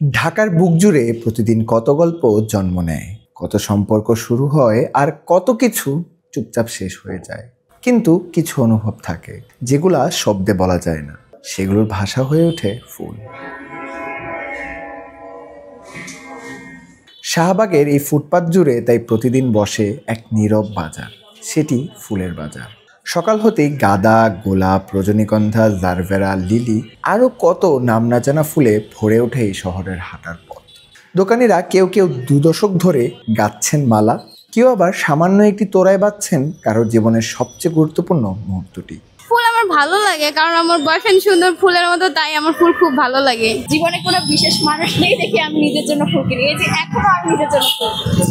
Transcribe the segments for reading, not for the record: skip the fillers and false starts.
ঢাকার বুক জুড়ে প্রতিদিন কত গল্প জন্ম নেয়, কত সম্পর্ক শুরু হয়, আর কত কিছু চুপচাপ শেষ হয়ে যায়। কিন্তু কিছু অনুভব থাকে যেগুলা শব্দে বলা যায় না, সেগুলোর ভাষা হয়ে ওঠে ফুল। শাহবাগের এই ফুটপাত জুড়ে তাই প্রতিদিন বসে এক নীরব বাজার, সেটি ফুলের বাজার। সকাল হতেই গাঁদা, গোলাপ, রজনীগন্ধা, জারবেরা, লিলি আরও কত নাম না জানা ফুলে ভরে ওঠে এই শহরের হাঁটার পথ। দোকানিরা কেউ কেউ 2 দশক ধরে গাঁথছেন মালা, কেউ আবার সামান্য একটি তোড়ায় বাঁধছেন কারোর জীবনের সবচেয়ে গুরুত্বপূর্ণ মুহূর্তটি। ফুল আমার ভালো লাগে কারণ আমার বয়ফ্রেন্ড সুন্দর ফুলের মতো, তাই আমার ফুল খুব ভালো লাগে। জীবনে কোনো বিশেষ মানুষ নেই দেখে আমি নিজের জন্য ফুল কিনি। এই যে এখনো আমি নিজের জন্য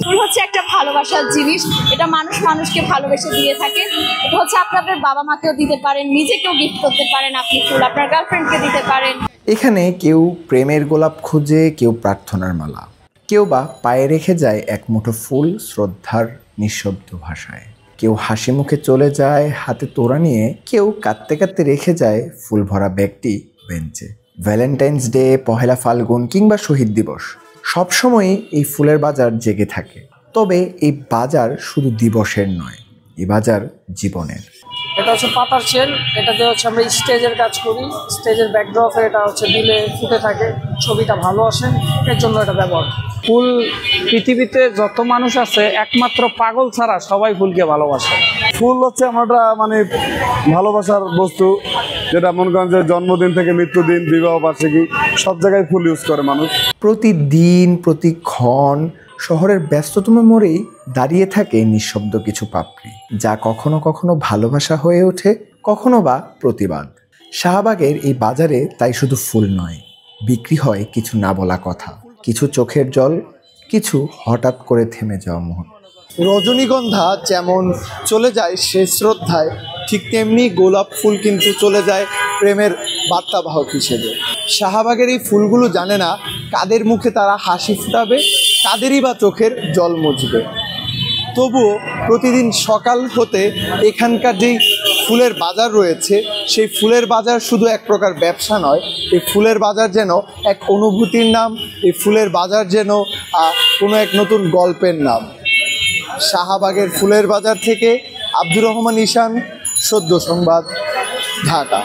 ফুল হচ্ছে একটা ভালোবাসার জিনিস। এটা মানুষ মানুষকে ভালোবেসে দিয়ে থাকে। এটা হচ্ছে আপনি আপনার বাবা মাকেও দিতে পারেন, নিজেকেও গিফট করতে পারেন। আপনি ফুল আপনার গার্লফ্রেন্ডকে দিতে পারেন। এখানে কেউ প্রেমের গোলাপ খুঁজে, কেউ প্রার্থনার মালা, কেউ বা পায়ে রেখে যায় এক মুঠো ফুল শ্রদ্ধার নিঃশব্দ ভাষায়। কেউ হাসি মুখে চলে যায় হাতে তোড়া নিয়ে, কেউ কাঁদতে কাঁদতে রেখে যায় ফুল ভরা ব্যাগটি বেঞ্চে। ভ্যালেন্টাইন্স ডে, পহেলা ফাল্গুন কিংবা শহীদ দিবস, সবসময়ই এই ফুলের বাজার জেগে থাকে। তবে এই বাজার শুধু দিবসের নয়, এই বাজার জীবনের। এটা হচ্ছে পাতার চেন, এটাতে হচ্ছে আমরা স্টেজের কাজ করি। স্টেজের ব্যাকড্রপে এটা হচ্ছে দিলে ফুটে থাকে, ছবিটা ভালো আসে, এর জন্য এটা ব্যবহার। ফুল পৃথিবীতে যত মানুষ আছে একমাত্র পাগল ছাড়া সবাই ফুলকে ভালোবাসে। ফুল হচ্ছে আমরা ভালোবাসার বস্তু, যেটা মনে করেন যে জন্মদিন থেকে মৃত্যুদিন, বিবাহ বার্ষিকী সব জায়গায় ফুল ইউজ করে মানুষ। প্রতিদিন প্রতিক্ষণ শহরের ব্যস্ততম মোড়েই দাঁড়িয়ে থাকে নিঃশব্দ কিছু পাপড়ি, যা কখনো কখনো ভালোবাসা হয়ে ওঠে, কখনো বা প্রতিবাদ। শাহবাগের এই বাজারে তাই শুধু ফুল নয়, বিক্রি হয় কিছু না বলা কথা, কিছু চোখের জল, কিছু হঠাৎ করে থেমে যাওয়া মুহূর্ত। রজনীগন্ধা যেমন চলে যায় শেষ শ্রদ্ধায়, ঠিক তেমনি গোলাপ ফুল কিন্তু চলে যায় প্রেমের বার্তাবাহক হিসেবে। শাহবাগের এই ফুলগুলো জানে না কাদের মুখে তারা হাসি ফুটাবে, কাদেরই বা চোখের জল মুছবে। তবুও প্রতিদিন সকাল হতে এখানকার যেই ফুলের বাজার রয়েছে, সেই ফুলের বাজার শুধু এক প্রকার ব্যবসা নয়, এই ফুলের বাজার যেন এক অনুভূতির নাম, এই ফুলের বাজার যেন কোনো এক নতুন গল্পের নাম। শাহবাগের ফুলের বাজার থেকে আব্দুর রহমান ঈশান, সদ্য সংবাদ, ঢাকা।